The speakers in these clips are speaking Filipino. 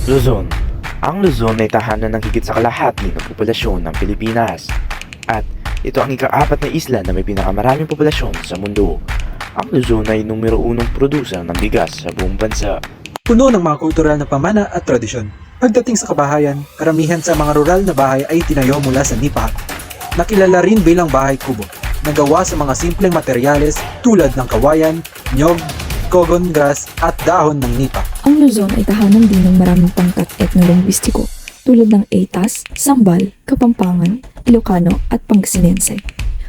Luzon. Ang Luzon ay tahanan ng higit sa kalahati ng populasyon ng Pilipinas at ito ang ika-4 na isla na may pinakamaraming populasyon sa mundo. Ang Luzon ay numero 1 producer ng bigas sa buong bansa. Puno ng mga kultural na pamana at tradisyon. Pagdating sa kabahayan, karamihan sa mga rural na bahay ay tinayo mula sa nipa. Nakilala rin bilang bahay kubo, nagawa sa mga simpleng materyales tulad ng kawayan, nyog, cogon grass at dahon ng nipa. Ang Luzon ay tahanan din ng maraming pangkat etnolinguistiko tulad ng Etas, Sambal, Kapampangan, Ilocano at Pangasinense.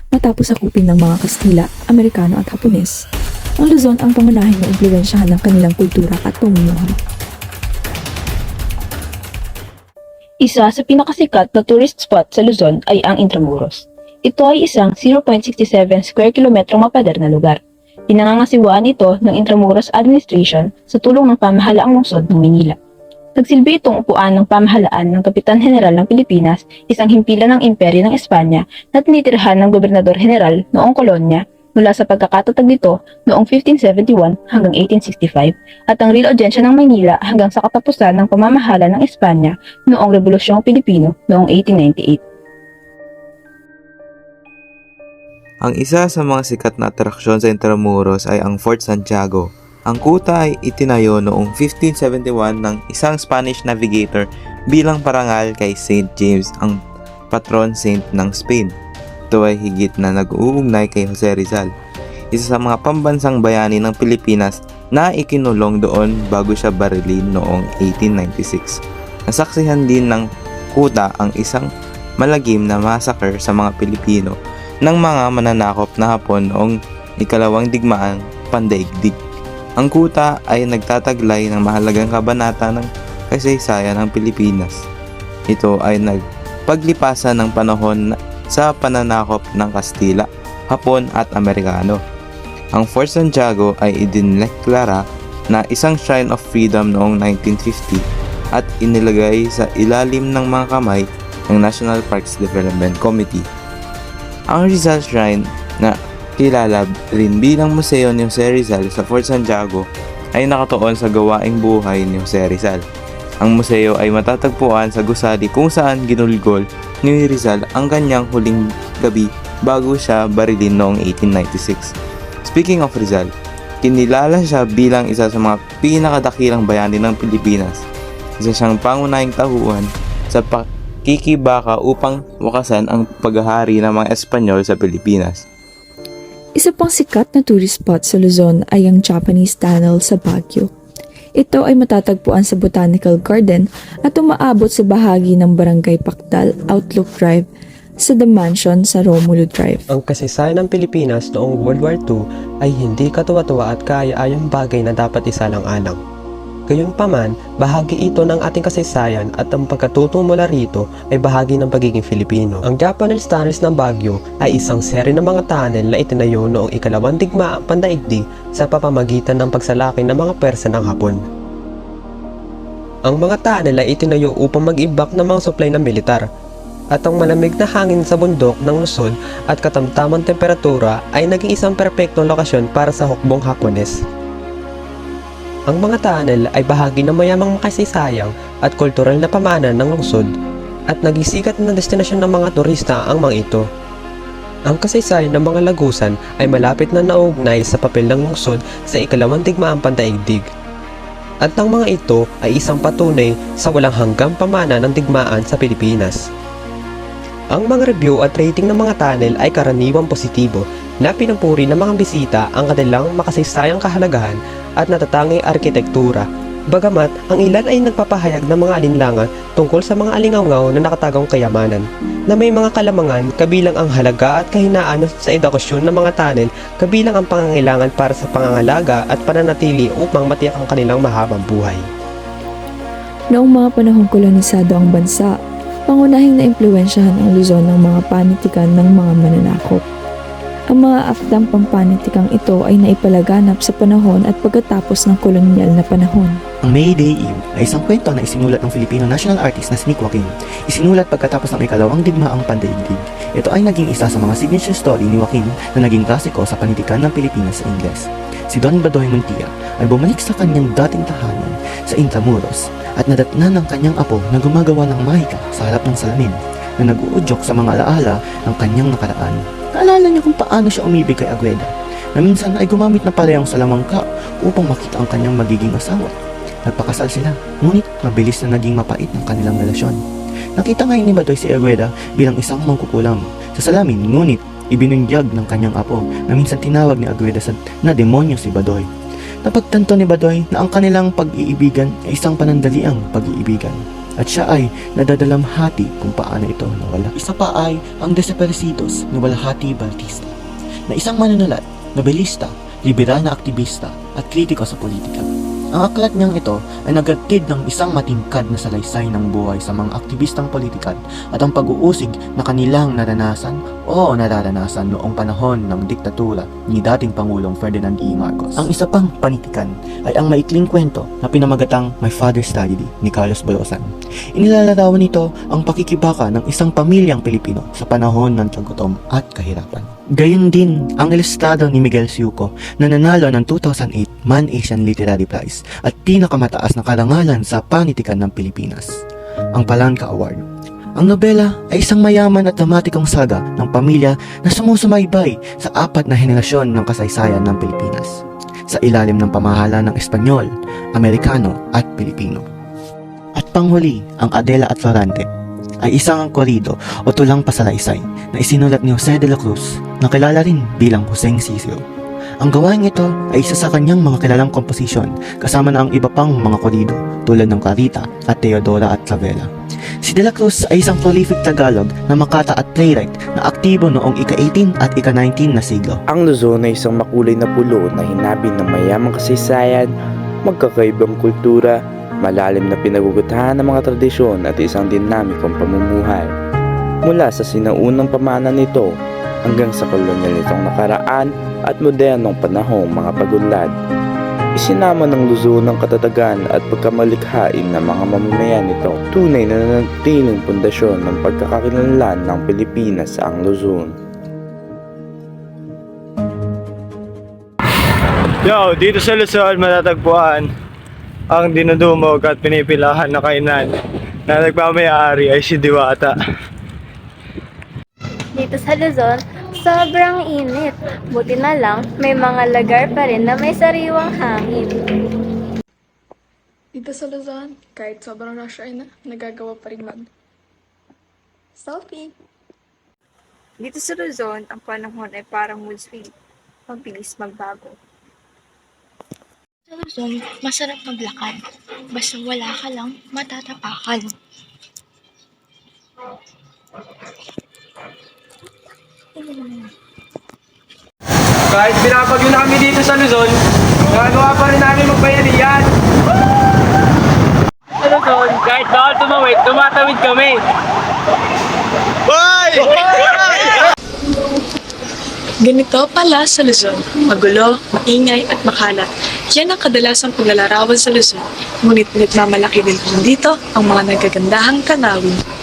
Matapos sakupin ng mga Kastila, Amerikano at Hapones, ang Luzon ang pangunahing na impluwensyahan ng kanilang kultura at pamumuhay. Isa sa pinakasikat na tourist spot sa Luzon ay ang Intramuros. Ito ay isang 0.67 square kilometrong mapader na lugar. Pinangangasiwaan ito ng Intramuros Administration sa tulong ng pamahalaang lungsod ng Maynila. Nagsilbi itong upuan ng pamahalaan ng Kapitan General ng Pilipinas, isang himpilan ng imperyo ng Espanya na tinitirhan ng Gobernador General noong kolonya mula sa pagkakatatag nito noong 1571 hanggang 1865 at ang Real Audiencia ng Maynila hanggang sa katapusan ng pamamahala ng Espanya noong Rebolusyong Pilipino noong 1898. Ang isa sa mga sikat na atraksyon sa Intramuros ay ang Fort Santiago. Ang kuta ay itinayo noong 1571 ng isang Spanish navigator bilang parangal kay Saint James, ang patron saint ng Spain. Ito ay higit na nag-uugnay kay Jose Rizal, isa sa mga pambansang bayani ng Pilipinas na ikinulong doon bago siya barilin noong 1896. Nasaksihan din ng kuta ang isang malagim na massacre sa mga Pilipino ng mga mananakop na Hapon noong ikalawang digmaang pandaigdig. Ang kuta ay nagtataglay ng mahalagang kabanata ng kasaysayan ng Pilipinas. Ito ay nagpaglipasan ng panahon sa pananakop ng Kastila, Hapon at Amerikano. Ang Fort Santiago ay idineklara na isang shrine of freedom noong 1950 at inilagay sa ilalim ng mga kamay ng National Parks Development Committee. Ang Rizal Shrine, na kilala rin bilang museo ni Jose Rizal sa Fort Santiago, ay nakatuon sa gawaing buhay ni Jose Rizal. Ang museo ay matatagpuan sa gusali kung saan ginulgol ni Rizal ang kanyang huling gabi bago siya barilin noong 1896. Speaking of Rizal, kinilala siya bilang isa sa mga pinakadakilang bayani ng Pilipinas. Isa siyang pangunahing tauhan sa kikibaka upang wakasan ang paghahari ng mga Espanyol sa Pilipinas. Isa pang sikat na tourist spot sa Luzon ay ang Japanese Tunnel sa Baguio. Ito ay matatagpuan sa Botanical Garden at umaabot sa bahagi ng Barangay Pactal, Outlook Drive sa The Mansion sa Romulo Drive. Ang kasaysayan ng Pilipinas noong World War II ay hindi katuwa-tuwa at kaaya-ayang bagay na dapat isalang-alang. Gayunpaman, bahagi ito ng ating kasaysayan at ang pagkatuto mula rito ay bahagi ng pagiging Filipino. Ang Japanese Tunnels ng Baguio ay isang seri ng mga tunnel na itinayo noong ikalawang digmaang pandaigdig sa pamamagitan ng pagsalaki ng mga Persa ng Hapon. Ang mga tunnel ay itinayo upang mag-imbak ng mga supply ng militar, at ang malamig na hangin sa bundok ng Luzon at katamtamang temperatura ay naging isang perpektong lokasyon para sa hukbong Hapones. Ang mga tunnel ay bahagi ng mayamang kasaysayan at kultural na pamana ng lungsod at naging sikat na destinasyon ng mga turista ang mga ito. Ang kasaysayan ng mga lagusan ay malapit na nauugnay sa papel ng lungsod sa ikalawang digmaang pandaigdig. At ang mga ito ay isang patunay sa walang hanggang pamana ng digmaan sa Pilipinas. Ang mga review at rating ng mga tunnel ay karaniwang positibo na pinupuri ng mga bisita ang kanilang makasaysayang kahalagahan at natatanging arkitektura. Bagamat ang ilan ay nagpapahayag ng mga alinlangan tungkol sa mga alingawngaw na nakatagong kayamanan, na may mga kalamangan kabilang ang halaga at kahinaan sa edukasyon ng mga tunnel kabilang ang pangangailangan para sa pangangalaga at pananatili upang matiyak ang kanilang mahabang buhay. Noong mga panahong kolonisado ang bansa, pangunahing naimpluwensyahan ang Luzon ng mga panitikan ng mga mananakop. Ang mga akdang pampanitigang ito ay naipalaganap sa panahon at pagkatapos ng kolonyal na panahon. Ang May Day Eve ay isang kwento na isinulat ng Filipino national artist na si Nick Joaquin. Isinulat pagkatapos ng ikalawang digmaang pandaigdig. Ito ay naging isa sa mga signature story ni Joaquin na naging klasiko sa panitikan ng Pilipinas sa Ingles. si Don Badoy Muntia ay bumalik sa kanyang dating tahanan sa Intramuros at nadatnan ng kanyang apo na gumagawa ng mahika sa harap ng salamin na nag-uudyok sa mga alaala ng kanyang nakaraan. Naalala niya kung paano siya umibig kay Agueda, na minsan ay gumamit na pala yung salamangka upang makita ang kanyang magiging asawa. Nagpakasal sila, ngunit mabilis na naging mapait ang kanilang relasyon. Nakita ngayon ni Badoy si Agueda bilang isang mangkukulam sa salamin, ngunit ibinungyag ng kanyang apo na minsan tinawag ni Agueda na demonyo si Badoy. Napagtanto ni Badoy na ang kanilang pag-iibigan ay isang panandaliang pag-iibigan at siya ay nadadalamhati kung paano ito nawala. Isa pa ay ang Desaparecidos ni Walhati Bautista, na isang manunulat, nobelista, liberal na aktivista at kritiko sa politika. Ang aklat niyang ito ay nagatid ng isang matingkad na salaysay ng buhay sa mga aktivistang politikal at ang pag-uusig na kanilang naranasan o nararanasan noong panahon ng diktatura ni dating Pangulong Ferdinand E. Marcos. Ang isa pang panitikan ay ang maikling kwento na pinamagatang My Father's Tragedy ni Carlos Bolosan. Inilalarawan nito ang pakikibaka ng isang pamilyang Pilipino sa panahon ng tagutom at kahirapan. Gayon din ang ilustrado ni Miguel Siuco na nanalo ng 2008 Man Asian Literary Prize at pinakamataas na karangalan sa panitikan ng Pilipinas, ang Palanca Award. Ang nobela ay isang mayaman at dramatikong saga ng pamilya na sumusumaybay sa 4 na henerasyon ng kasaysayan ng Pilipinas sa ilalim ng pamahala ng Espanyol, Amerikano at Pilipino. At panghuli, ang Adela at Florante ay isang korido o tulang pasalaysay na isinulat ni Jose de la Cruz na kilala rin bilang Joseng Sisio. Ang gawain ito ay isa sa kanyang mga kilalang komposisyon kasama na ang iba pang mga korido tulad ng Clarita at Teodora at Clavela. Si de la Cruz ay isang prolific Tagalog na makata at playwright na aktibo noong ika-18 at ika-19 na siglo. Ang Luzon ay isang makulay na pulo na hinabin ng mayamang kasaysayan, magkakaibang kultura, malalim na pinagugutahan ng mga tradisyon at isang dinamikong pamumuhay. Mula sa sinaunang pamana nito hanggang sa kolonyal nitong nakaraan at modernong panahong mga pag-unlad. Isinama ng Luzon ang katatagan at pagkamalikhain ng mga mamamayan nito. Tunay na nanatiling pundasyon ng pagkakakilanlan ng Pilipinas sa ang Luzon. Yo, dito sa Luzon matatagpuan ang dinudumog at pinipilahan na kainan na nagmamayari ay si Diwata. Dito sa Luzon, sobrang init. Buti na lang, may mga lugar pa rin na may sariwang hangin. Dito sa Luzon, kahit sobrang rush hour na, nagagawa pa rin selfie. Dito sa Luzon, ang panahon ay parang mood swing. Mabilis magbago. Sa Luzon, masarap maglakad. Basta wala ka lang, matatapakan. Kahit pinapagyo na kami dito sa Luzon, nagagawa pa rin namin magbayanihan. Sa Luzon, kahit bawal tumawid, tumatawid kami. Bye! Ganito pala sa Luzon, magulo, maingay at makalat. Yan ang kadalasang paglalarawan sa Luzon, ngunit nagmamalaki din dito ang mga nagagandahang tanawin.